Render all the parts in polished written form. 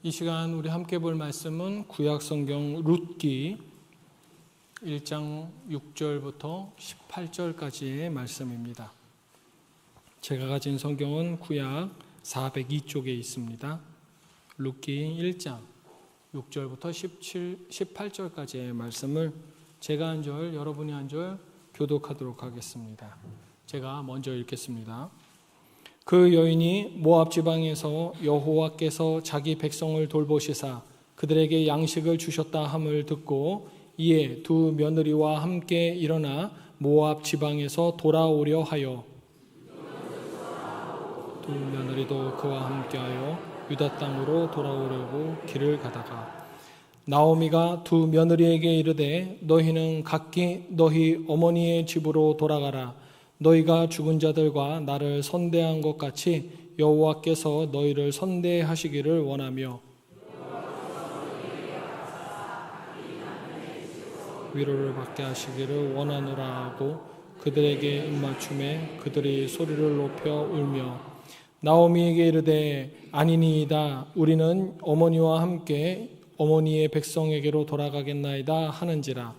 이 시간 우리 함께 볼 말씀은 구약성경 룻기 1장 6절부터 18절까지의 말씀입니다. 제가 가진 성경은 구약 402쪽에 있습니다. 룻기 1장 6절부터 18절까지의 말씀을 제가 한 절, 여러분이 한 절 교독하도록 하겠습니다. 제가 먼저 읽겠습니다. 그 여인이 모압 지방에서 여호와께서 자기 백성을 돌보시사 그들에게 양식을 주셨다 함을 듣고 이에 두 며느리와 함께 일어나 모압 지방에서 돌아오려 하여 두 며느리도 그와 함께하여 유다 땅으로 돌아오려고 길을 가다가 나오미가 두 며느리에게 이르되 너희는 각기 너희 어머니의 집으로 돌아가라. 너희가 죽은 자들과 나를 선대한 것 같이 여호와께서 너희를 선대하시기를 원하며 위로를 받게 하시기를 원하노라 하고 그들에게 입맞춤에 그들이 소리를 높여 울며 나오미에게 이르되 아니니이다. 우리는 어머니와 함께 어머니의 백성에게로 돌아가겠나이다 하는지라.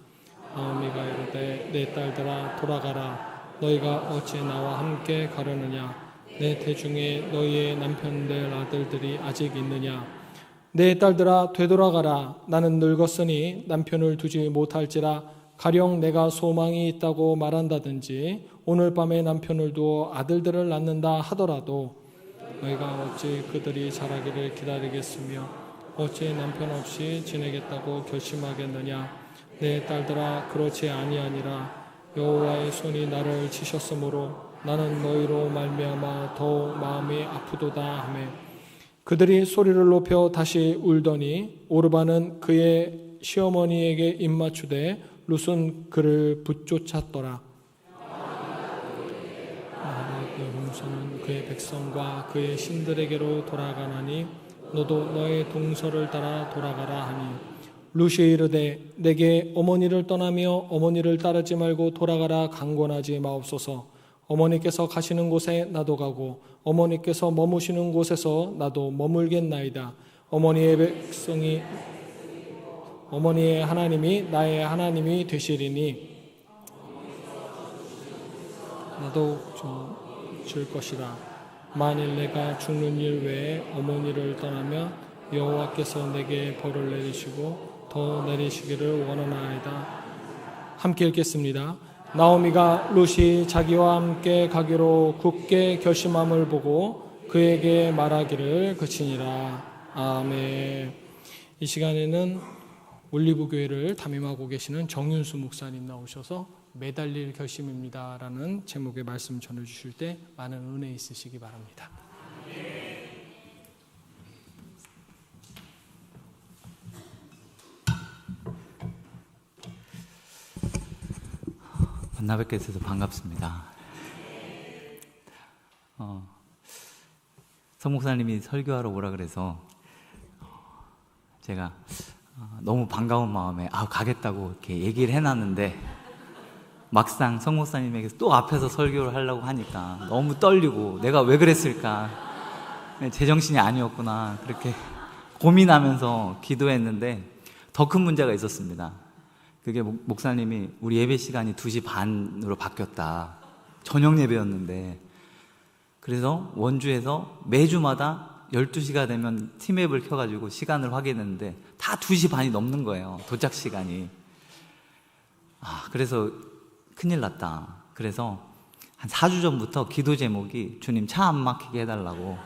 나오미가 이르되 내 딸들아 돌아가라. 너희가 어찌 나와 함께 가려느냐? 내 대중에 너희의 남편들 아들들이 아직 있느냐? 내 딸들아 되돌아가라. 나는 늙었으니 남편을 두지 못할지라. 가령 내가 소망이 있다고 말한다든지 오늘 밤에 남편을 두어 아들들을 낳는다 하더라도 너희가 어찌 그들이 자라기를 기다리겠으며 어찌 남편 없이 지내겠다고 결심하겠느냐? 내 딸들아 그렇지 아니하니라. 여호와의 손이 나를 치셨으므로 나는 너희로 말미암아 더 마음이 아프도다 하매 그들이 소리를 높여 다시 울더니 오르바는 그의 시어머니에게 입맞추되 룻은 그를 붙쫓았더라. 여호와는 그의 백성과 그의 신들에게로 돌아가나니 너도 너의 동서를 따라 돌아가라 하니 룻이 이르되 내게 어머니를 떠나며 어머니를 따르지 말고 돌아가라 강권하지 마옵소서. 어머니께서 가시는 곳에 나도 가고 어머니께서 머무시는 곳에서 나도 머물겠나이다. 어머니의 백성이 어머니의 하나님이 나의 하나님이 되시리니 나도 줄 것이라. 만일 내가 죽는 일 외에 어머니를 떠나면 여호와께서 내게 벌을 내리시고 더 내리시기를 원하나이다. 함께 읽겠습니다. 나오미가 룻이 자기와 함께 가기로 굳게 결심함을 보고 그에게 말하기를 그치니라. 아멘. 이 시간에는 올리브 교회를 담임하고 계시는 정윤수 목사님 나오셔서 매달릴 결심입니다라는 제목의 말씀 전해주실 때 많은 은혜 있으시기 바랍니다. 만나 뵙게 돼서 반갑습니다. 성 목사님이 설교하러 오라 그래서 제가 너무 반가운 마음에 가겠다고 이렇게 얘기를 해놨는데 막상 성 목사님에게 또 앞에서 설교를 하려고 하니까 너무 떨리고 내가 왜 그랬을까, 제정신이 아니었구나 그렇게 고민하면서 기도했는데 더 큰 문제가 있었습니다. 그게 목사님이 우리 예배 시간이 2시 반으로 바뀌었다. 저녁 예배였는데 그래서 원주에서 매주마다 12시가 되면 티맵을 켜가지고 시간을 확인했는데 다 2시 반이 넘는 거예요. 도착 시간이. 그래서 큰일 났다. 그래서 한 4주 전부터 기도 제목이 주님 차 안 막히게 해달라고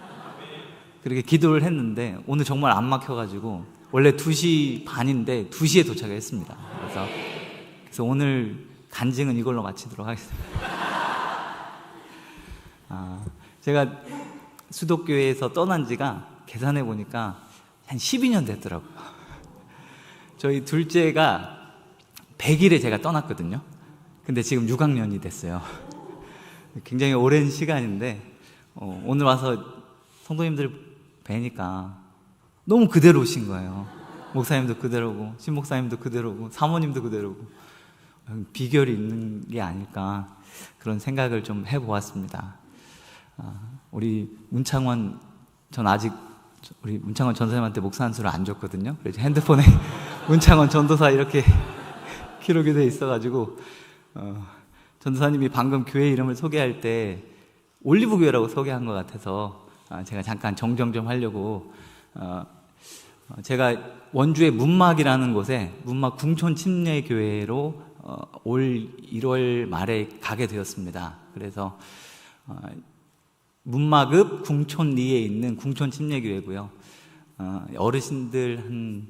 그렇게 기도를 했는데 오늘 정말 안 막혀가지고 원래 2시 반인데 2시에 도착했습니다. 그래서 오늘 간증은 이걸로 마치도록 하겠습니다. 제가 수도교회에서 떠난 지가 계산해 보니까 한 12년 됐더라고요. 저희 둘째가 100일에 제가 떠났거든요. 근데 지금 6학년이 됐어요. 굉장히 오랜 시간인데 오늘 와서 성도님들 뵈니까 너무 그대로 오신 거예요. 목사님도 그대로고 신목사님도 그대로고 사모님도 그대로고 비결이 있는 게 아닐까 그런 생각을 좀 해보았습니다. 우리 문창원 전 아직 우리 문창원 전도사님한테 목사 한 수를 안 줬거든요. 그래서 핸드폰에 문창원 전도사 이렇게 기록이 돼 있어가지고 전도사님이 방금 교회 이름을 소개할 때 올리브교회라고 소개한 것 같아서 제가 잠깐 정정 좀 하려고 제가 원주의 문막이라는 곳에 문막 궁촌 침례교회로 올 1월 말에 가게 되었습니다. 그래서 문막읍 궁촌리에 있는 궁촌 침례교회고요. 어르신들 한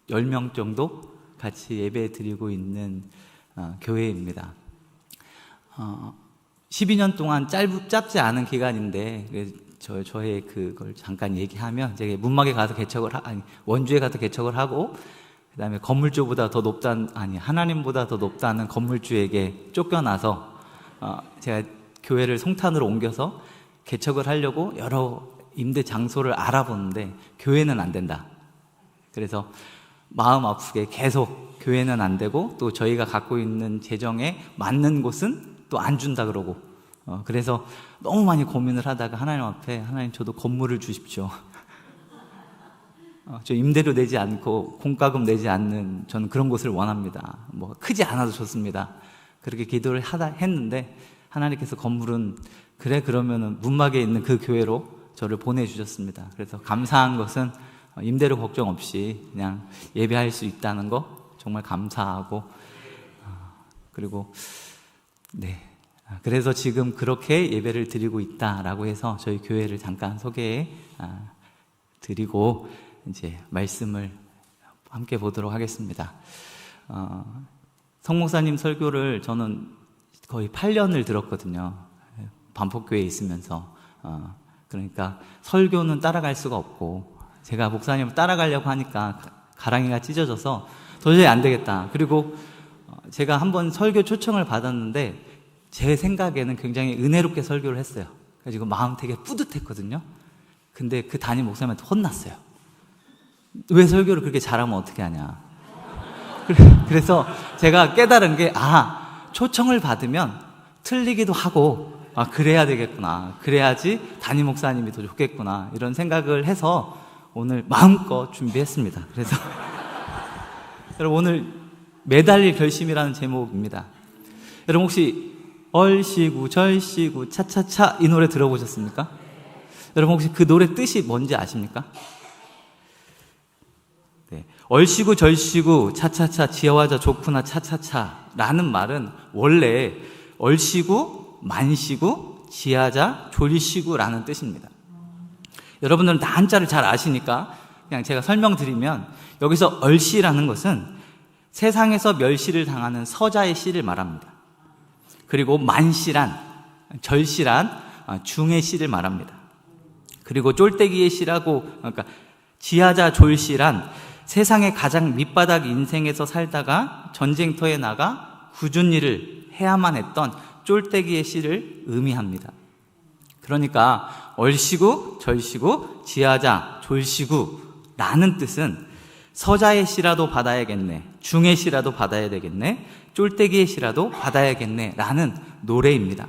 10명 정도 같이 예배 드리고 있는 교회입니다. 12년 동안 짧지 않은 기간인데 저의 그걸 잠깐 얘기하면 제가 문막에 가서 원주에 가서 개척을 하고 그다음에 건물주보다 더 하나님보다 더 높다는 건물주에게 쫓겨나서 제가 교회를 송탄으로 옮겨서 개척을 하려고 여러 임대 장소를 알아보는데 교회는 안 된다. 그래서 마음 아프게 계속 교회는 안 되고 또 저희가 갖고 있는 재정에 맞는 곳은 또 안 준다 그러고 그래서 너무 많이 고민을 하다가 하나님 앞에 하나님 저도 건물을 주십시오. 저 임대료 내지 않고 공과금 내지 않는 저는 그런 곳을 원합니다. 뭐 크지 않아도 좋습니다. 그렇게 기도를 했는데 하나님께서 건물은 그래 그러면은 문막에 있는 그 교회로 저를 보내주셨습니다. 그래서 감사한 것은 임대료 걱정 없이 그냥 예배할 수 있다는 거 정말 감사하고 그리고 네 그래서 지금 그렇게 예배를 드리고 있다라고 해서 저희 교회를 잠깐 소개해 드리고 이제 말씀을 함께 보도록 하겠습니다. 성 목사님 설교를 저는 거의 8년을 들었거든요. 반포교회에 있으면서 그러니까 설교는 따라갈 수가 없고 제가 목사님을 따라가려고 하니까 가랑이가 찢어져서 도저히 안 되겠다. 그리고 제가 한번 설교 초청을 받았는데 제 생각에는 굉장히 은혜롭게 설교를 했어요. 그래서 마음 되게 뿌듯했거든요. 근데 그 담임 목사님한테 혼났어요. 왜 설교를 그렇게 잘하면 어떻게 하냐. 그래서 제가 깨달은 게 초청을 받으면 틀리기도 하고 그래야 되겠구나. 그래야지 담임 목사님이 더 좋겠구나. 이런 생각을 해서 오늘 마음껏 준비했습니다. 그래서 여러분 오늘 매달릴 결심이라는 제목입니다. 여러분 혹시 얼씨구 절씨구 차차차 이 노래 들어보셨습니까? 여러분 혹시 그 노래 뜻이 뭔지 아십니까? 네. 얼씨구 절씨구 차차차 지어와자 좋구나 차차차 라는 말은 원래 얼씨구 만씨구 지하자 졸씨구 라는 뜻입니다. 여러분들은 다 한자를 잘 아시니까 그냥 제가 설명드리면 여기서 얼씨라는 것은 세상에서 멸시를 당하는 서자의 씨를 말합니다. 그리고 만씨란 절씨란 중의 씨를 말합니다. 그리고 쫄대기의 씨라고 그러니까 지하자 졸씨란 세상의 가장 밑바닥 인생에서 살다가 전쟁터에 나가 굳은 일을 해야만 했던 쫄대기의 씨를 의미합니다. 그러니까 얼씨구, 절씨구, 지하자, 졸씨구라는 뜻은 서자의 씨라도 받아야겠네, 중의 씨라도 받아야 되겠네, 쫄대기의 씨라도 받아야겠네 라는 노래입니다.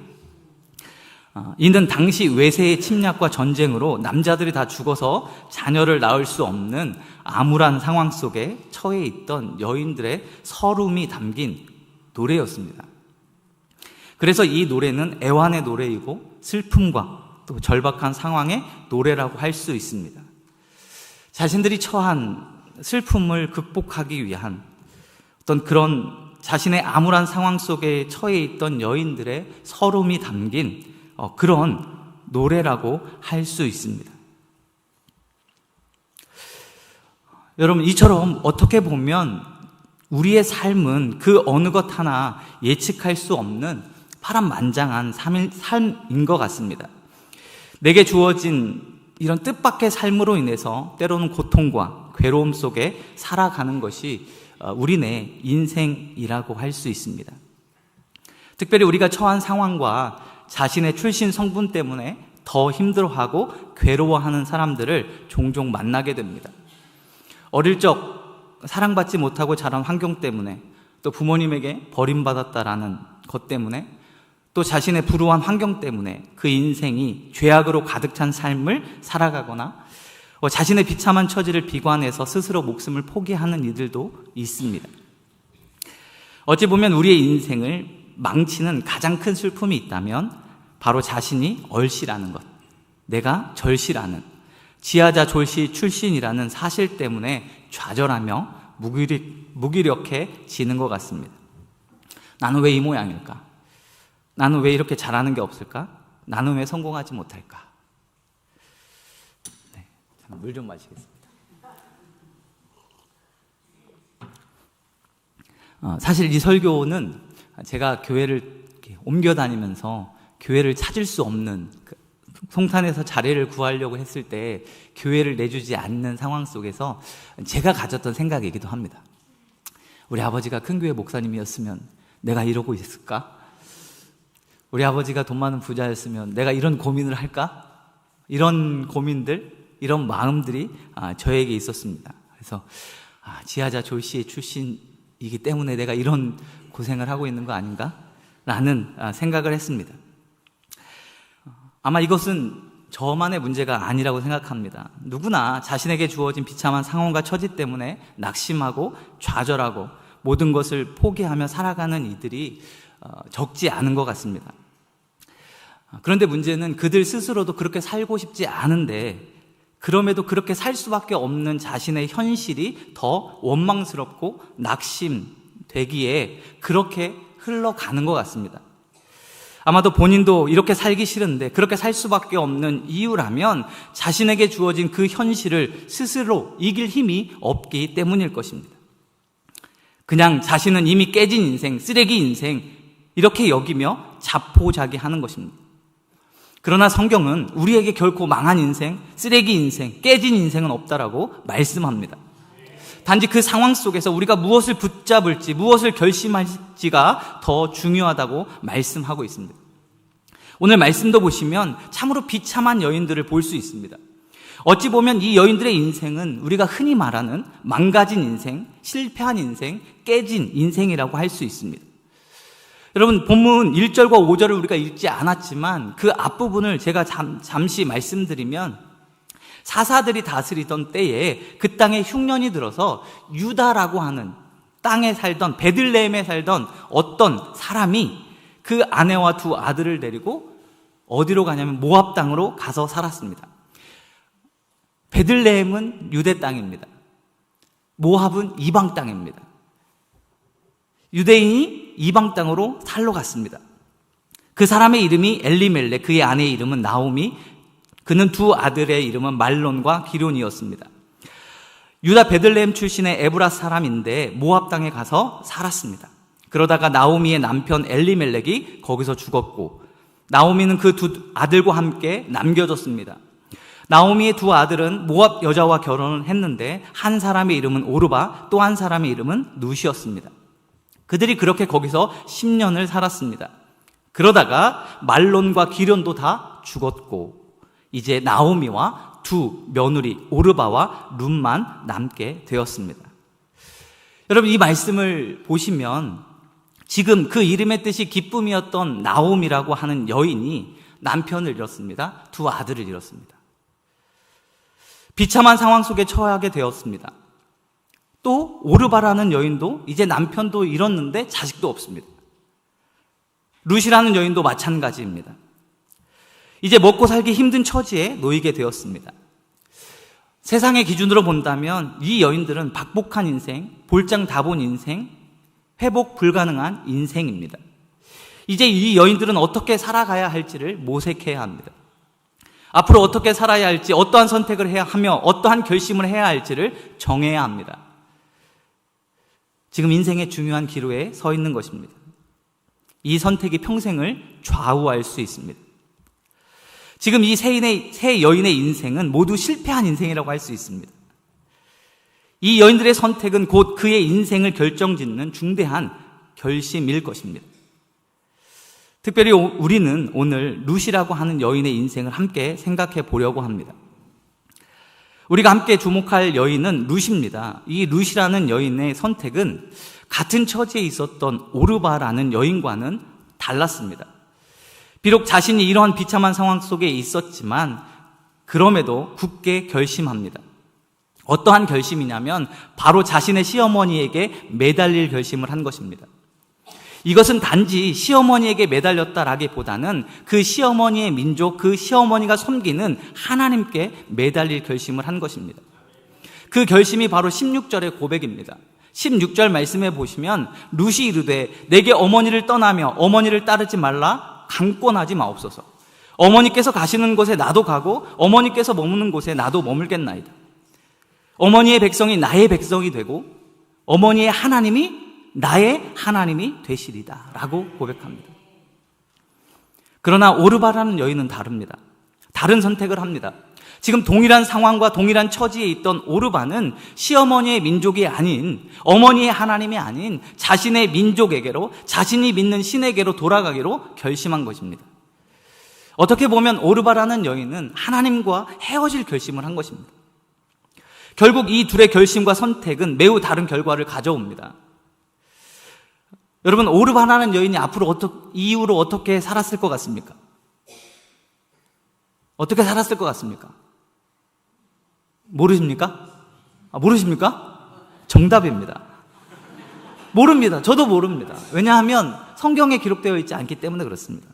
이는 당시 외세의 침략과 전쟁으로 남자들이 다 죽어서 자녀를 낳을 수 없는 암울한 상황 속에 처해 있던 여인들의 서름이 담긴 노래였습니다. 그래서 이 노래는 애환의 노래이고 슬픔과 또 절박한 상황의 노래라고 할 수 있습니다. 자신들이 처한 슬픔을 극복하기 위한 어떤 그런 자신의 암울한 상황 속에 처해 있던 여인들의 서름이 담긴 그런 노래라고 할 수 있습니다. 여러분 이처럼 어떻게 보면 우리의 삶은 그 어느 것 하나 예측할 수 없는 파란만장한 삶인 것 같습니다. 내게 주어진 이런 뜻밖의 삶으로 인해서 때로는 고통과 괴로움 속에 살아가는 것이 우리네 인생이라고 할 수 있습니다. 특별히 우리가 처한 상황과 자신의 출신 성분 때문에 더 힘들어하고 괴로워하는 사람들을 종종 만나게 됩니다. 어릴 적 사랑받지 못하고 자란 환경 때문에 또 부모님에게 버림받았다라는 것 때문에 또 자신의 불우한 환경 때문에 그 인생이 죄악으로 가득 찬 삶을 살아가거나 자신의 비참한 처지를 비관해서 스스로 목숨을 포기하는 이들도 있습니다. 어찌 보면 우리의 인생을 망치는 가장 큰 슬픔이 있다면 바로 자신이 얼씨라는 것, 내가 절씨라는, 지하자 졸씨 출신이라는 사실 때문에 좌절하며 무기력해지는 것 같습니다. 나는 왜 이 모양일까? 나는 왜 이렇게 잘하는 게 없을까? 나는 왜 성공하지 못할까? 네, 물 좀 마시겠습니다. 사실 이 설교는 제가 교회를 옮겨 다니면서 교회를 찾을 수 없는, 송탄에서 자리를 구하려고 했을 때 교회를 내주지 않는 상황 속에서 제가 가졌던 생각이기도 합니다. 우리 아버지가 큰 교회 목사님이었으면 내가 이러고 있을까? 우리 아버지가 돈 많은 부자였으면 내가 이런 고민을 할까? 이런 고민들, 이런 마음들이 저에게 있었습니다. 그래서 지하자 졸씨 출신이기 때문에 내가 이런 고생을 하고 있는 거 아닌가? 라는 생각을 했습니다. 아마 이것은 저만의 문제가 아니라고 생각합니다. 누구나 자신에게 주어진 비참한 상황과 처지 때문에 낙심하고 좌절하고 모든 것을 포기하며 살아가는 이들이 적지 않은 것 같습니다. 그런데 문제는 그들 스스로도 그렇게 살고 싶지 않은데 그럼에도 그렇게 살 수밖에 없는 자신의 현실이 더 원망스럽고 낙심되기에 그렇게 흘러가는 것 같습니다. 아마도 본인도 이렇게 살기 싫은데 그렇게 살 수밖에 없는 이유라면 자신에게 주어진 그 현실을 스스로 이길 힘이 없기 때문일 것입니다. 그냥 자신은 이미 깨진 인생, 쓰레기 인생 이렇게 여기며 자포자기하는 것입니다. 그러나 성경은 우리에게 결코 망한 인생, 쓰레기 인생, 깨진 인생은 없다라고 말씀합니다. 단지 그 상황 속에서 우리가 무엇을 붙잡을지, 무엇을 결심할지가 더 중요하다고 말씀하고 있습니다. 오늘 말씀도 보시면 참으로 비참한 여인들을 볼 수 있습니다. 어찌 보면 이 여인들의 인생은 우리가 흔히 말하는 망가진 인생, 실패한 인생, 깨진 인생이라고 할 수 있습니다. 여러분, 본문 1절과 5절을 우리가 읽지 않았지만 그 앞부분을 제가 잠시 말씀드리면 사사들이 다스리던 때에 그 땅에 흉년이 들어서 유다라고 하는 땅에 살던, 베들레헴에 살던 어떤 사람이 그 아내와 두 아들을 데리고 어디로 가냐면 모압 땅으로 가서 살았습니다. 베들레헴은 유대 땅입니다. 모압은 이방 땅입니다. 유대인이 이방 땅으로 살러 갔습니다. 그 사람의 이름이 엘리멜렉, 그의 아내의 이름은 나오미, 그는 두 아들의 이름은 말론과 기론이었습니다. 유다 베들레헴 출신의 에브라 사람인데 모압 땅에 가서 살았습니다. 그러다가 나오미의 남편 엘리멜렉이 거기서 죽었고 나오미는 그 두 아들과 함께 남겨졌습니다. 나오미의 두 아들은 모압 여자와 결혼을 했는데 한 사람의 이름은 오르바, 또 한 사람의 이름은 누시였습니다. 그들이 그렇게 거기서 10년을 살았습니다. 그러다가 말론과 기련도 다 죽었고 이제 나오미와 두 며느리 오르바와 룻만 남게 되었습니다. 여러분, 이 말씀을 보시면 지금 그 이름의 뜻이 기쁨이었던 나오미라고 하는 여인이 남편을 잃었습니다. 두 아들을 잃었습니다. 비참한 상황 속에 처하게 되었습니다. 또 오르바라는 여인도 이제 남편도 잃었는데 자식도 없습니다. 룻이라는 여인도 마찬가지입니다. 이제 먹고 살기 힘든 처지에 놓이게 되었습니다. 세상의 기준으로 본다면 이 여인들은 박복한 인생, 볼장 다본 인생, 회복 불가능한 인생입니다. 이제 이 여인들은 어떻게 살아가야 할지를 모색해야 합니다. 앞으로 어떻게 살아야 할지, 어떠한 선택을 해야 하며 어떠한 결심을 해야 할지를 정해야 합니다. 지금 인생의 중요한 기로에 서 있는 것입니다. 이 선택이 평생을 좌우할 수 있습니다. 지금 이 세 여인의 인생은 모두 실패한 인생이라고 할 수 있습니다. 이 여인들의 선택은 곧 그의 인생을 결정짓는 중대한 결심일 것입니다. 특별히 우리는 오늘 룻이라고 하는 여인의 인생을 함께 생각해 보려고 합니다. 우리가 함께 주목할 여인은 룻입니다. 이 룻이라는 여인의 선택은 같은 처지에 있었던 오르바라는 여인과는 달랐습니다. 비록 자신이 이러한 비참한 상황 속에 있었지만 그럼에도 굳게 결심합니다. 어떠한 결심이냐면 바로 자신의 시어머니에게 매달릴 결심을 한 것입니다. 이것은 단지 시어머니에게 매달렸다라기보다는 그 시어머니의 민족, 그 시어머니가 섬기는 하나님께 매달릴 결심을 한 것입니다. 그 결심이 바로 16절의 고백입니다. 16절 말씀해 보시면 룻이 이르되 내게 어머니를 떠나며 어머니를 따르지 말라 강권하지 마옵소서. 어머니께서 가시는 곳에 나도 가고 어머니께서 머무는 곳에 나도 머물겠나이다. 어머니의 백성이 나의 백성이 되고 어머니의 하나님이 나의 하나님이 되시리다 라고 고백합니다. 그러나 오르바라는 여인은 다릅니다. 다른 선택을 합니다. 지금 동일한 상황과 동일한 처지에 있던 오르바는 시어머니의 민족이 아닌, 어머니의 하나님이 아닌 자신의 민족에게로, 자신이 믿는 신에게로 돌아가기로 결심한 것입니다. 어떻게 보면 오르바라는 여인은 하나님과 헤어질 결심을 한 것입니다. 결국 이 둘의 결심과 선택은 매우 다른 결과를 가져옵니다. 여러분, 오르바라는 여인이 앞으로 이후로 어떻게 살았을 것 같습니까? 어떻게 살았을 것 같습니까? 모르십니까? 모르십니까? 정답입니다. 모릅니다. 저도 모릅니다. 왜냐하면 성경에 기록되어 있지 않기 때문에 그렇습니다.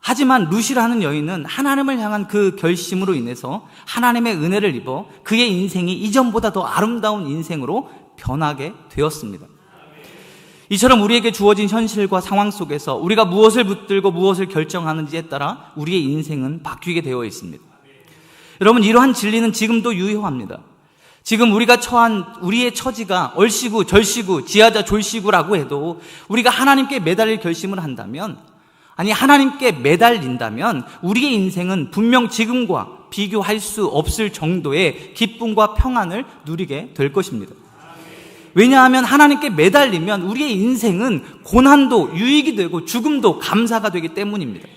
하지만 룻이라는 여인은 하나님을 향한 그 결심으로 인해서 하나님의 은혜를 입어 그의 인생이 이전보다 더 아름다운 인생으로 변하게 되었습니다. 이처럼 우리에게 주어진 현실과 상황 속에서 우리가 무엇을 붙들고 무엇을 결정하는지에 따라 우리의 인생은 바뀌게 되어 있습니다. 여러분, 이러한 진리는 지금도 유효합니다. 지금 우리가 처한 우리의 처지가 얼씨구, 절씨구, 지하자, 졸씨구라고 해도 우리가 하나님께 매달릴 결심을 한다면, 아니 하나님께 매달린다면 우리의 인생은 분명 지금과 비교할 수 없을 정도의 기쁨과 평안을 누리게 될 것입니다. 왜냐하면 하나님께 매달리면 우리의 인생은 고난도 유익이 되고 죽음도 감사가 되기 때문입니다.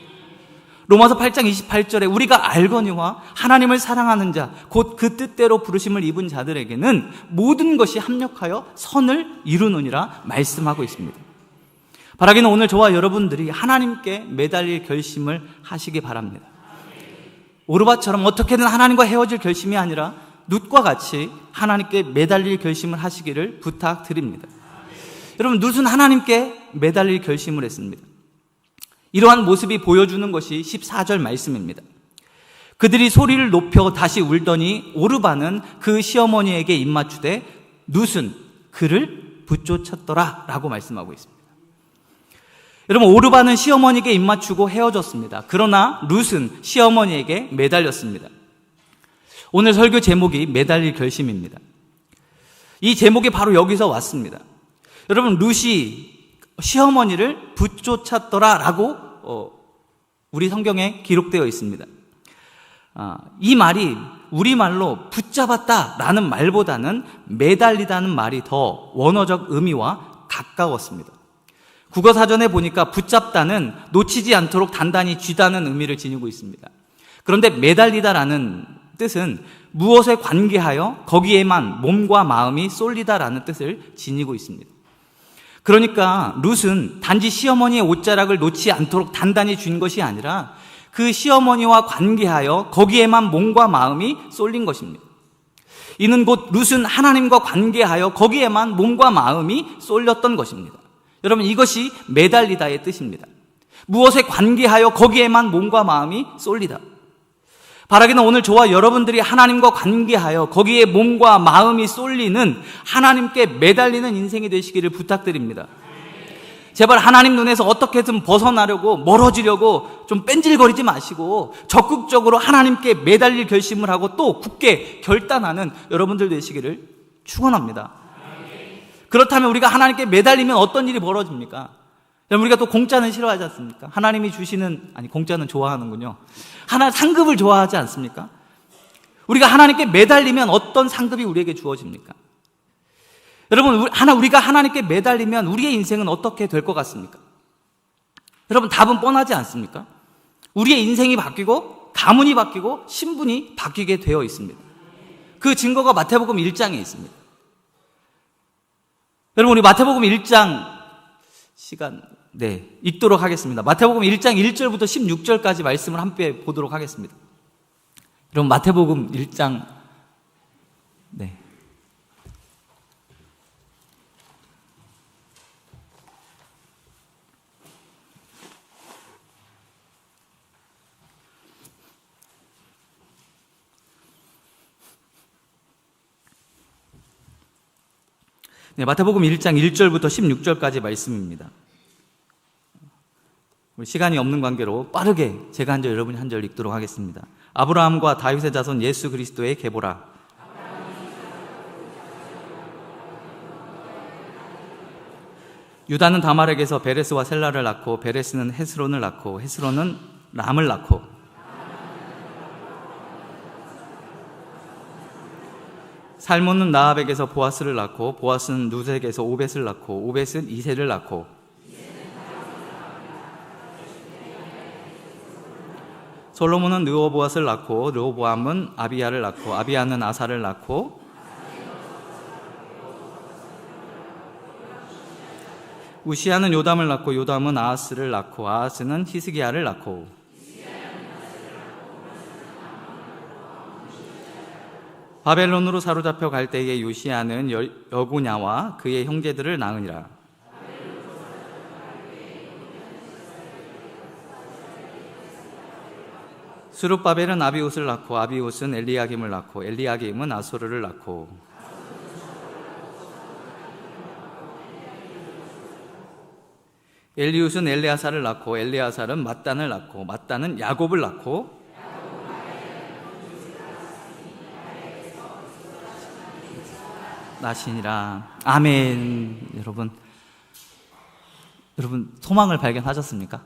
로마서 8장 28절에 우리가 알거니와 하나님을 사랑하는 자 곧 그 뜻대로 부르심을 입은 자들에게는 모든 것이 합력하여 선을 이루느니라 말씀하고 있습니다. 바라기는 오늘 저와 여러분들이 하나님께 매달릴 결심을 하시기 바랍니다. 오르바처럼 어떻게든 하나님과 헤어질 결심이 아니라 룻과 같이 하나님께 매달릴 결심을 하시기를 부탁드립니다. 여러분, 룻은 하나님께 매달릴 결심을 했습니다. 이러한 모습이 보여주는 것이 14절 말씀입니다. 그들이 소리를 높여 다시 울더니 오르바는 그 시어머니에게 입맞추되 룻은 그를 붙쫓았더라 라고 말씀하고 있습니다. 여러분, 오르바는 시어머니에게 입맞추고 헤어졌습니다. 그러나 룻은 시어머니에게 매달렸습니다. 오늘 설교 제목이 매달릴 결심입니다. 이 제목이 바로 여기서 왔습니다. 여러분, 룻이 시어머니를 붙쫓았더라라고 우리 성경에 기록되어 있습니다. 이 말이 우리말로 붙잡았다라는 말보다는 매달리다는 말이 더 원어적 의미와 가까웠습니다. 국어사전에 보니까 붙잡다는 놓치지 않도록 단단히 쥐다는 의미를 지니고 있습니다. 그런데 매달리다라는 뜻은 무엇에 관계하여 거기에만 몸과 마음이 쏠리다라는 뜻을 지니고 있습니다. 그러니까 룻은 단지 시어머니의 옷자락을 놓지 않도록 단단히 쥔 것이 아니라 그 시어머니와 관계하여 거기에만 몸과 마음이 쏠린 것입니다. 이는 곧 룻은 하나님과 관계하여 거기에만 몸과 마음이 쏠렸던 것입니다. 여러분, 이것이 매달리다의 뜻입니다. 무엇에 관계하여 거기에만 몸과 마음이 쏠리다. 바라기는 오늘 저와 여러분들이 하나님과 관계하여 거기에 몸과 마음이 쏠리는 하나님께 매달리는 인생이 되시기를 부탁드립니다. 제발 하나님 눈에서 어떻게든 벗어나려고 멀어지려고 좀 뺀질거리지 마시고 적극적으로 하나님께 매달릴 결심을 하고 또 굳게 결단하는 여러분들 되시기를 축원합니다. 그렇다면 우리가 하나님께 매달리면 어떤 일이 벌어집니까? 우리가 또 공짜는 싫어하지 않습니까? 하나님이 주시는, 공짜는 좋아하는군요. 상급을 좋아하지 않습니까? 우리가 하나님께 매달리면 어떤 상급이 우리에게 주어집니까? 여러분, 우리가 하나님께 매달리면 우리의 인생은 어떻게 될 것 같습니까? 여러분, 답은 뻔하지 않습니까? 우리의 인생이 바뀌고 가문이 바뀌고 신분이 바뀌게 되어 있습니다. 그 증거가 마태복음 1장에 있습니다. 여러분, 우리 마태복음 1장 시간 읽도록 하겠습니다. 마태복음 1장 1절부터 16절까지 말씀을 함께 보도록 하겠습니다. 여러분, 마태복음 1장, 마태복음 1장 1절부터 16절까지 말씀입니다. 시간이 없는 관계로 빠르게 제가 한 절, 여러분이 한 절 읽도록 하겠습니다. 아브라함과 다윗의 자손 예수 그리스도의 계보라. 유다는 다말에게서 베레스와 셀라를 낳고, 베레스는 헤스론을 낳고, 헤스론은 람을 낳고, 살몬은 나합에게서 보아스를 낳고, 보아스는 누색에서 오벳을 낳고, 오벳은 이새를 낳고, 솔로몬은 르호보앗을 낳고, 르호보암은 아비야를 낳고, 아비야는 아사를 낳고, 우시야는 요담을 낳고, 요담은 아하스를 낳고, 아하스는 히스기야를 낳고, 바벨론으로 사로잡혀 갈 때에 요시야는 여고냐와 그의 형제들을 낳으니라. 스룹바벨은 아비옷을 낳고, 아비옷은 엘리야김을 낳고, 엘리야김은 아소르를 낳고, 엘리웃은 엘레아살을 낳고, 엘레아살은 mat단을 낳고, mat단은 야곱을 낳고, 나시니라. 아멘. 여러분 소망을 발견하셨습니까?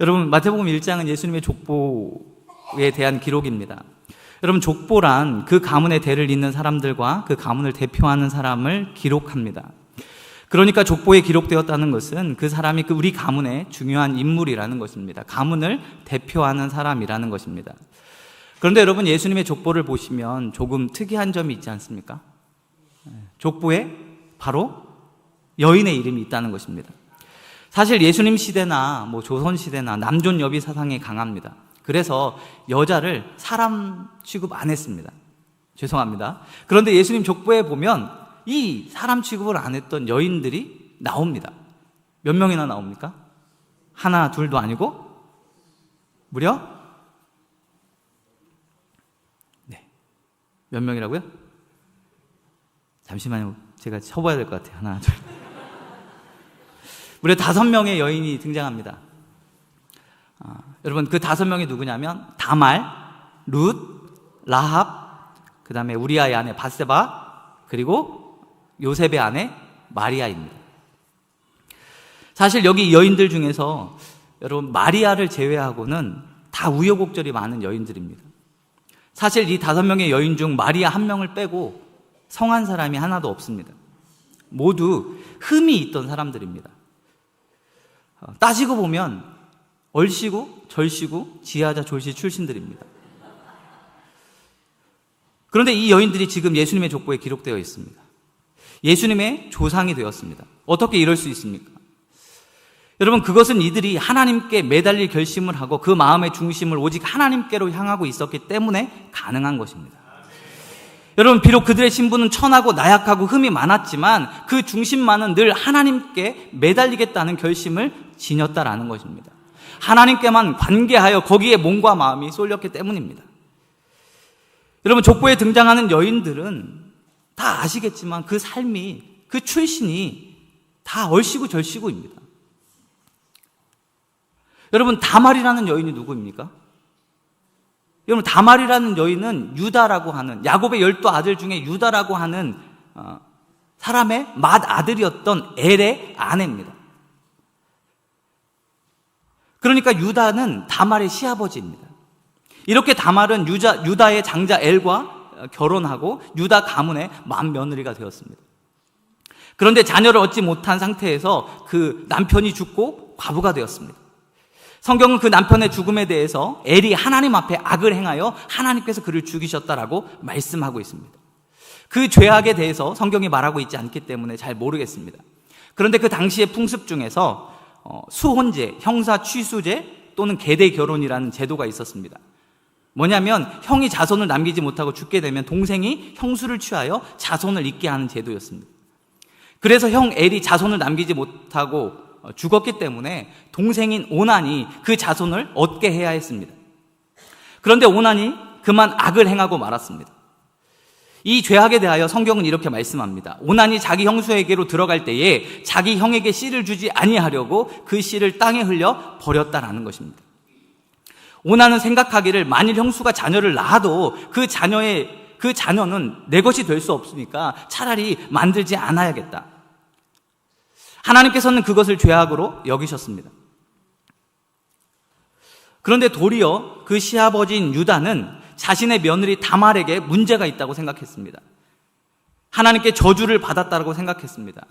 여러분, 마태복음 1장은 예수님의 족보에 대한 기록입니다. 여러분, 족보란 그 가문의 대를 잇는 사람들과 그 가문을 대표하는 사람을 기록합니다. 그러니까 족보에 기록되었다는 것은 그 사람이 우리 가문의 중요한 인물이라는 것입니다. 가문을 대표하는 사람이라는 것입니다. 그런데 여러분, 예수님의 족보를 보시면 조금 특이한 점이 있지 않습니까? 족보에 바로 여인의 이름이 있다는 것입니다. 사실 예수님 시대나 조선 시대나 남존 여비 사상이 강합니다. 그래서 여자를 사람 취급 안 했습니다. 죄송합니다. 그런데 예수님 족보에 보면 이 사람 취급을 안 했던 여인들이 나옵니다. 몇 명이나 나옵니까? 하나, 둘도 아니고 무려 몇 명이라고요? 잠시만요. 제가 쳐봐야 될 것 같아요. 하나, 둘. 무려 5명의 여인이 등장합니다. 여러분, 그 5명이 누구냐면 다말, 룻, 라합, 그 다음에 우리아의 아내 바세바, 그리고 요셉의 아내 마리아입니다. 사실 여기 여인들 중에서 여러분 마리아를 제외하고는 다 우여곡절이 많은 여인들입니다. 사실 이 5명의 여인 중 마리아 1명을 빼고 성한 사람이 하나도 없습니다. 모두 흠이 있던 사람들입니다. 따지고 보면 얼씨구, 절씨구, 지하자, 졸씨 출신들입니다. 그런데 이 여인들이 지금 예수님의 족보에 기록되어 있습니다. 예수님의 조상이 되었습니다. 어떻게 이럴 수 있습니까? 여러분, 그것은 이들이 하나님께 매달릴 결심을 하고 그 마음의 중심을 오직 하나님께로 향하고 있었기 때문에 가능한 것입니다. 여러분, 비록 그들의 신분은 천하고 나약하고 흠이 많았지만 그 중심만은 늘 하나님께 매달리겠다는 결심을 지녔다라는 것입니다. 하나님께만 관계하여 거기에 몸과 마음이 쏠렸기 때문입니다. 여러분, 족보에 등장하는 여인들은 다 아시겠지만 그 삶이, 그 출신이 다 얼씨구 절씨구입니다. 여러분, 다말이라는 여인이 누구입니까? 여러분, 다말이라는 여인은 유다라고 하는, 야곱의 12아들 중에 유다라고 하는 사람의 맏아들이었던 엘의 아내입니다. 그러니까 유다는 다말의 시아버지입니다. 이렇게 다말은 유다의 장자 엘과 결혼하고 유다 가문의 맏며느리가 되었습니다. 그런데 자녀를 얻지 못한 상태에서 그 남편이 죽고 과부가 되었습니다. 성경은 그 남편의 죽음에 대해서 엘이 하나님 앞에 악을 행하여 하나님께서 그를 죽이셨다라고 말씀하고 있습니다. 그 죄악에 대해서 성경이 말하고 있지 않기 때문에 잘 모르겠습니다. 그런데 그 당시의 풍습 중에서 수혼제, 형사 취수제 또는 계대 결혼이라는 제도가 있었습니다. 뭐냐면 형이 자손을 남기지 못하고 죽게 되면 동생이 형수를 취하여 자손을 잇게 하는 제도였습니다. 그래서 형 엘이 자손을 남기지 못하고 죽었기 때문에 동생인 오난이 그 자손을 얻게 해야 했습니다. 그런데 오난이 그만 악을 행하고 말았습니다. 이 죄악에 대하여 성경은 이렇게 말씀합니다. 오난이 자기 형수에게로 들어갈 때에 자기 형에게 씨를 주지 아니하려고 그 씨를 땅에 흘려 버렸다라는 것입니다. 오난은 생각하기를 만일 형수가 자녀를 낳아도 그 자녀는 내 것이 될 수 없으니까 차라리 만들지 않아야겠다. 하나님께서는 그것을 죄악으로 여기셨습니다. 그런데 도리어 그 시아버지인 유다는 자신의 며느리 다말에게 문제가 있다고 생각했습니다. 하나님께 저주를 받았다고 생각했습니다.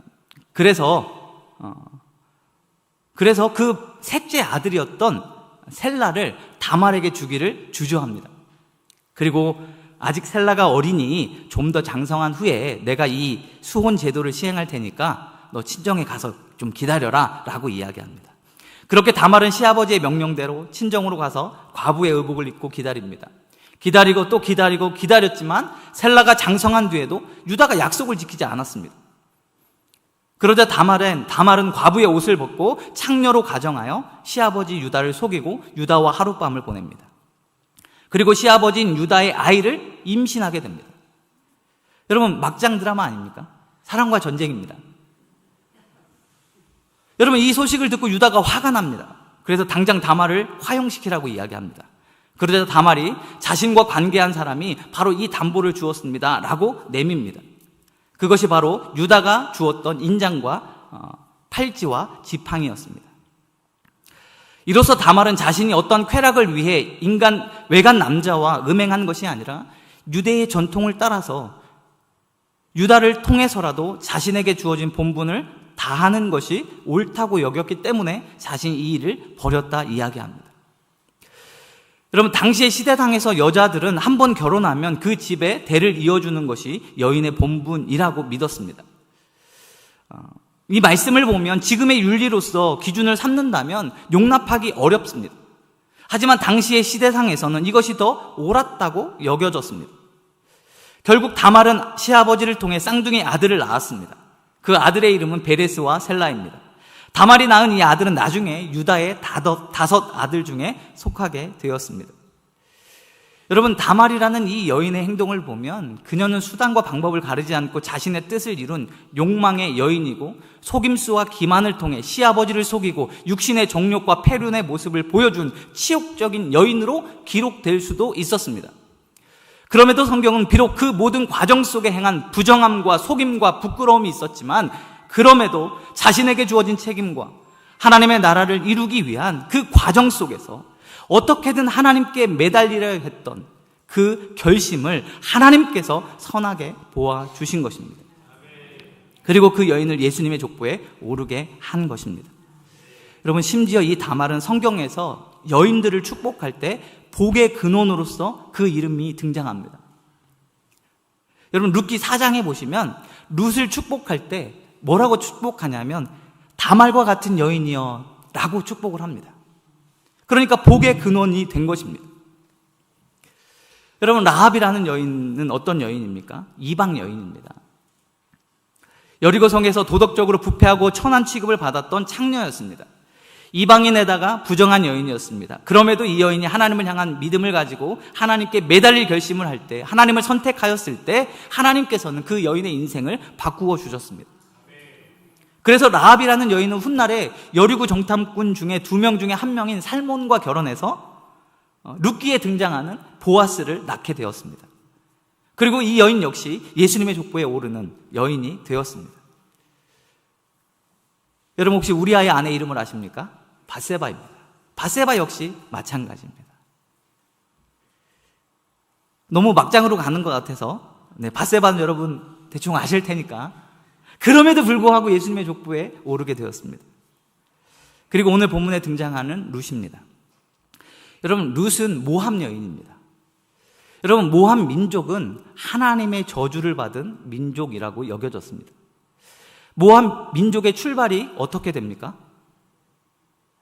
그래서 그 셋째 아들이었던 셀라를 다말에게 주기를 주저합니다. 그리고 아직 셀라가 어리니 좀 더 장성한 후에 내가 이 수혼 제도를 시행할 테니까 너 친정에 가서 좀 기다려라 라고 이야기합니다. 그렇게 다말은 시아버지의 명령대로 친정으로 가서 과부의 의복을 입고 기다립니다. 기다리고 또 기다리고 기다렸지만 셀라가 장성한 뒤에도 유다가 약속을 지키지 않았습니다. 그러자 다말은 과부의 옷을 벗고 창녀로 가정하여 시아버지 유다를 속이고 유다와 하룻밤을 보냅니다. 그리고 시아버지인 유다의 아이를 임신하게 됩니다. 여러분, 막장 드라마 아닙니까? 사랑과 전쟁입니다. 여러분, 이 소식을 듣고 유다가 화가 납니다. 그래서 당장 다말을 화형시키라고 이야기합니다. 그러자 다말이 자신과 관계한 사람이 바로 이 담보를 주었습니다 라고 내밉니다. 그것이 바로 유다가 주었던 인장과 팔찌와 지팡이였습니다. 이로써 다말은 자신이 어떠한 쾌락을 위해 외간 남자와 음행한 것이 아니라 유대의 전통을 따라서 유다를 통해서라도 자신에게 주어진 본분을 다하는 것이 옳다고 여겼기 때문에 자신이 이 일을 벌였다 이야기합니다. 여러분, 당시의 시대상에서 여자들은 한 번 결혼하면 그 집에 대를 이어주는 것이 여인의 본분이라고 믿었습니다. 이 말씀을 보면 지금의 윤리로서 기준을 삼는다면 용납하기 어렵습니다. 하지만 당시의 시대상에서는 이것이 더 옳았다고 여겨졌습니다. 결국 다말은 시아버지를 통해 쌍둥이 아들을 낳았습니다. 그 아들의 이름은 베레스와 셀라입니다. 다말이 낳은 이 아들은 나중에 유다의 5 아들 중에 속하게 되었습니다. 여러분, 다말이라는 이 여인의 행동을 보면 그녀는 수단과 방법을 가리지 않고 자신의 뜻을 이룬 욕망의 여인이고 속임수와 기만을 통해 시아버지를 속이고 육신의 정욕과 패륜의 모습을 보여준 치욕적인 여인으로 기록될 수도 있었습니다. 그럼에도 성경은 비록 그 모든 과정 속에 행한 부정함과 속임과 부끄러움이 있었지만 그럼에도 자신에게 주어진 책임과 하나님의 나라를 이루기 위한 그 과정 속에서 어떻게든 하나님께 매달리려 했던 그 결심을 하나님께서 선하게 보아주신 것입니다. 그리고 그 여인을 예수님의 족보에 오르게 한 것입니다. 여러분, 심지어 이 다말은 성경에서 여인들을 축복할 때 복의 근원으로서 그 이름이 등장합니다. 여러분, 룻기 4장에 보시면 룻을 축복할 때 뭐라고 축복하냐면 다말과 같은 여인이여 라고 축복을 합니다. 그러니까 복의 근원이 된 것입니다. 여러분, 라합이라는 여인은 어떤 여인입니까? 이방 여인입니다. 여리고성에서 도덕적으로 부패하고 천한 취급을 받았던 창녀였습니다. 이방인에다가 부정한 여인이었습니다. 그럼에도 이 여인이 하나님을 향한 믿음을 가지고 하나님께 매달릴 결심을 할 때, 하나님을 선택하였을 때 하나님께서는 그 여인의 인생을 바꾸어 주셨습니다. 그래서 라합이라는 여인은 훗날에 여리고 정탐꾼 중에 2명 중에 1명인 살몬과 결혼해서 룻기에 등장하는 보아스를 낳게 되었습니다. 그리고 이 여인 역시 예수님의 족보에 오르는 여인이 되었습니다. 여러분, 혹시 우리아의 아내 이름을 아십니까? 밧세바입니다. 밧세바 역시 마찬가지입니다. 너무 막장으로 가는 것 같아서 밧세바는 여러분 대충 아실 테니까. 그럼에도 불구하고 예수님의 족보에 오르게 되었습니다. 그리고 오늘 본문에 등장하는 룻입니다. 여러분, 룻은 모함 여인입니다. 여러분, 모압 민족은 하나님의 저주를 받은 민족이라고 여겨졌습니다. 모압 민족의 출발이 어떻게 됩니까?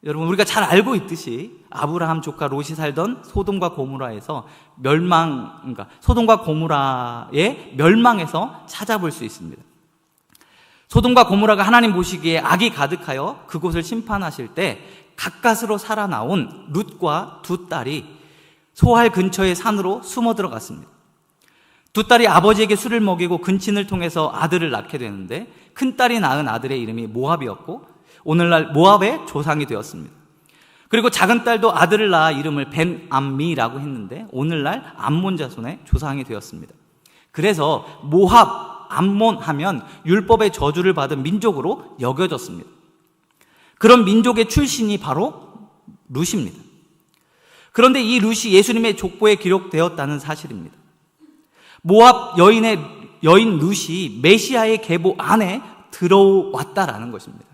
여러분, 우리가 잘 알고 있듯이 아브라함 조카 롯이 살던 소돔과 고모라에서 소돔과 고모라의 멸망에서 찾아볼 수 있습니다. 소돔과 고모라가 하나님 보시기에 악이 가득하여 그곳을 심판하실 때 가까스로 살아나온 룻과 두 딸이 소할 근처의 산으로 숨어 들어갔습니다. 두 딸이 아버지에게 술을 먹이고 근친을 통해서 아들을 낳게 되는데 큰 딸이 낳은 아들의 이름이 모압이었고 오늘날 모압의 조상이 되었습니다. 그리고 작은 딸도 아들을 낳아 이름을 벤암미라고 했는데 오늘날 암몬 자손의 조상이 되었습니다. 그래서 모압, 암몬 하면 율법의 저주를 받은 민족으로 여겨졌습니다. 그런 민족의 출신이 바로 룻입니다. 그런데 이 룻이 예수님의 족보에 기록되었다는 사실입니다. 모압 여인 룻이 메시아의 계보 안에 들어왔다라는 것입니다.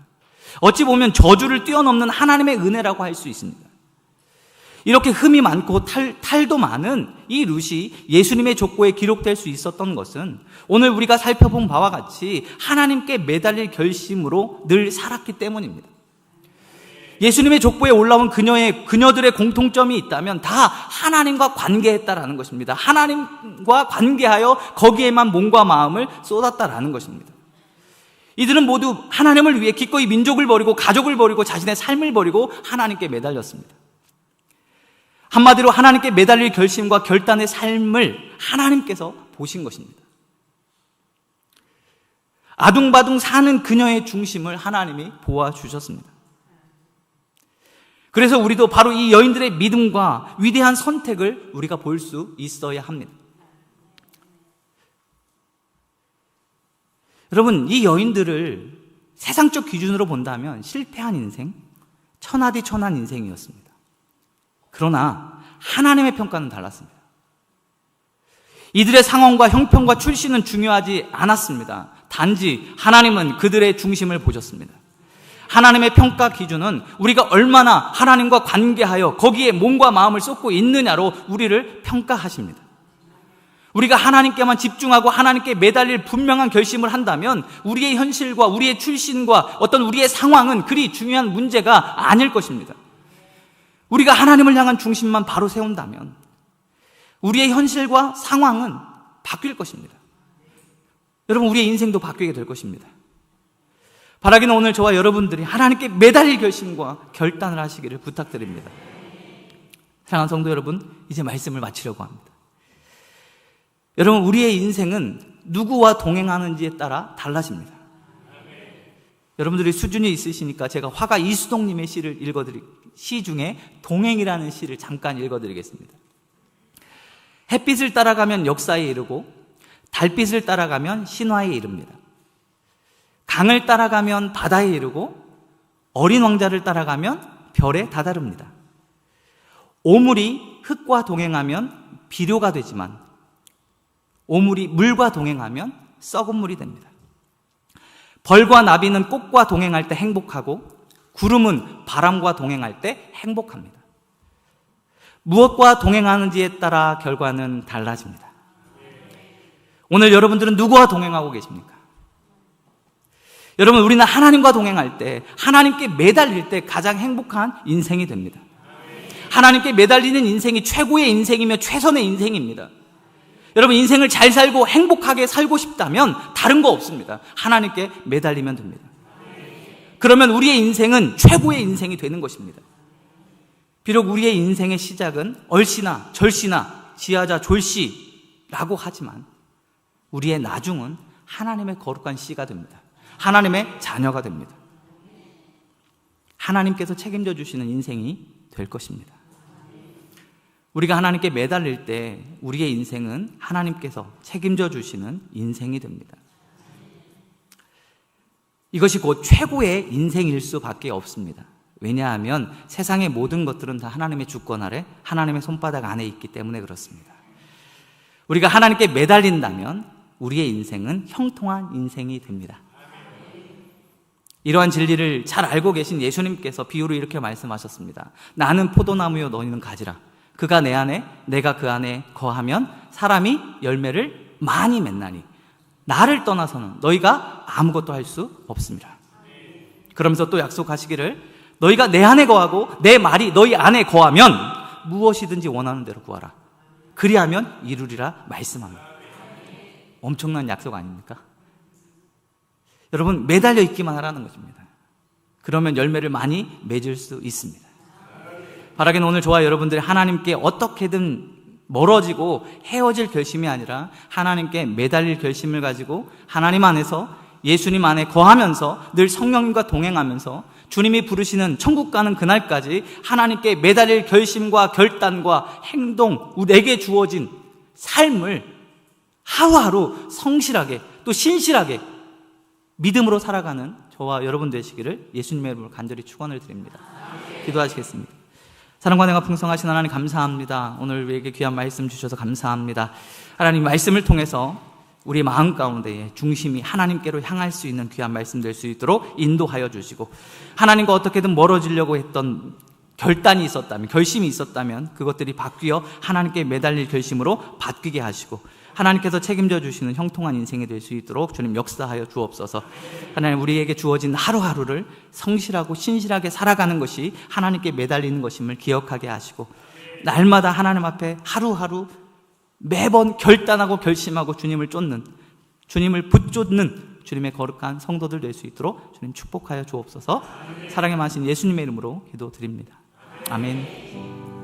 어찌 보면 저주를 뛰어넘는 하나님의 은혜라고 할 수 있습니다. 이렇게 흠이 많고 탈도 많은 이 룻이 예수님의 족보에 기록될 수 있었던 것은 오늘 우리가 살펴본 바와 같이 하나님께 매달릴 결심으로 늘 살았기 때문입니다. 예수님의 족보에 올라온 그녀들의 공통점이 있다면 다 하나님과 관계했다라는 것입니다. 하나님과 관계하여 거기에만 몸과 마음을 쏟았다라는 것입니다. 이들은 모두 하나님을 위해 기꺼이 민족을 버리고 가족을 버리고 자신의 삶을 버리고 하나님께 매달렸습니다. 한마디로 하나님께 매달릴 결심과 결단의 삶을 하나님께서 보신 것입니다. 아둥바둥 사는 그녀의 중심을 하나님이 보아주셨습니다. 그래서 우리도 바로 이 여인들의 믿음과 위대한 선택을 우리가 볼 수 있어야 합니다. 여러분, 이 여인들을 세상적 기준으로 본다면 실패한 인생, 천하디천한 인생이었습니다. 그러나 하나님의 평가는 달랐습니다. 이들의 상황과 형편과 출신은 중요하지 않았습니다. 단지 하나님은 그들의 중심을 보셨습니다. 하나님의 평가 기준은 우리가 얼마나 하나님과 관계하여 거기에 몸과 마음을 쏟고 있느냐로 우리를 평가하십니다. 우리가 하나님께만 집중하고 하나님께 매달릴 분명한 결심을 한다면 우리의 현실과 우리의 출신과 어떤 우리의 상황은 그리 중요한 문제가 아닐 것입니다. 우리가 하나님을 향한 중심만 바로 세운다면 우리의 현실과 상황은 바뀔 것입니다. 여러분, 우리의 인생도 바뀌게 될 것입니다. 바라기는 오늘 저와 여러분들이 하나님께 매달릴 결심과 결단을 하시기를 부탁드립니다. 사랑하는 성도 여러분, 이제 말씀을 마치려고 합니다. 여러분, 우리의 인생은 누구와 동행하는지에 따라 달라집니다. 여러분들이 수준이 있으시니까 제가 화가 이수동님의 시 중에 동행이라는 시를 잠깐 읽어드리겠습니다. 햇빛을 따라가면 역사에 이르고 달빛을 따라가면 신화에 이릅니다. 강을 따라가면 바다에 이르고 어린 왕자를 따라가면 별에 다다릅니다. 오물이 흙과 동행하면 비료가 되지만 오물이 물과 동행하면 썩은 물이 됩니다. 벌과 나비는 꽃과 동행할 때 행복하고 구름은 바람과 동행할 때 행복합니다. 무엇과 동행하는지에 따라 결과는 달라집니다. 오늘 여러분들은 누구와 동행하고 계십니까? 여러분, 우리는 하나님과 동행할 때, 하나님께 매달릴 때 가장 행복한 인생이 됩니다. 하나님께 매달리는 인생이 최고의 인생이며 최선의 인생입니다. 여러분, 인생을 잘 살고 행복하게 살고 싶다면 다른 거 없습니다. 하나님께 매달리면 됩니다. 그러면 우리의 인생은 최고의 인생이 되는 것입니다. 비록 우리의 인생의 시작은 얼씨나 절씨나 지하자 졸씨라고 하지만 우리의 나중은 하나님의 거룩한 씨가 됩니다. 하나님의 자녀가 됩니다. 하나님께서 책임져 주시는 인생이 될 것입니다. 우리가 하나님께 매달릴 때 우리의 인생은 하나님께서 책임져 주시는 인생이 됩니다. 이것이 곧 최고의 인생일 수밖에 없습니다. 왜냐하면 세상의 모든 것들은 다 하나님의 주권 아래, 하나님의 손바닥 안에 있기 때문에 그렇습니다. 우리가 하나님께 매달린다면 우리의 인생은 형통한 인생이 됩니다. 이러한 진리를 잘 알고 계신 예수님께서 비유로 이렇게 말씀하셨습니다. 나는 포도나무요 너희는 가지라. 그가 내 안에 내가 그 안에 거하면 사람이 열매를 많이 맺나니 나를 떠나서는 너희가 아무것도 할 수 없습니다. 그러면서 또 약속하시기를 너희가 내 안에 거하고 내 말이 너희 안에 거하면 무엇이든지 원하는 대로 구하라. 그리하면 이루리라 말씀합니다. 엄청난 약속 아닙니까? 여러분, 매달려 있기만 하라는 것입니다. 그러면 열매를 많이 맺을 수 있습니다. 바라기는 오늘 저와 여러분들이 하나님께 어떻게든 멀어지고 헤어질 결심이 아니라 하나님께 매달릴 결심을 가지고 하나님 안에서 예수님 안에 거하면서 늘 성령님과 동행하면서 주님이 부르시는 천국 가는 그날까지 하나님께 매달릴 결심과 결단과 행동, 내게 주어진 삶을 하루하루 성실하게 또 신실하게 믿음으로 살아가는 저와 여러분 되시기를 예수님의 이름으로 간절히 축원을 드립니다. 기도하시겠습니다. 사랑과 은혜가 풍성하신 하나님 감사합니다. 오늘 우리에게 귀한 말씀 주셔서 감사합니다. 하나님 말씀을 통해서 우리 마음 가운데에 중심이 하나님께로 향할 수 있는 귀한 말씀 될 수 있도록 인도하여 주시고 하나님과 어떻게든 멀어지려고 했던 결단이 있었다면, 결심이 있었다면 그것들이 바뀌어 하나님께 매달릴 결심으로 바뀌게 하시고 하나님께서 책임져 주시는 형통한 인생이 될 수 있도록 주님 역사하여 주옵소서. 하나님, 우리에게 주어진 하루하루를 성실하고 신실하게 살아가는 것이 하나님께 매달리는 것임을 기억하게 하시고 날마다 하나님 앞에 하루하루 매번 결단하고 결심하고 주님을 쫓는, 주님을 붙쫓는 주님의 거룩한 성도들 될 수 있도록 주님 축복하여 주옵소서. 사랑의 많으신 예수님의 이름으로 기도드립니다. 아멘.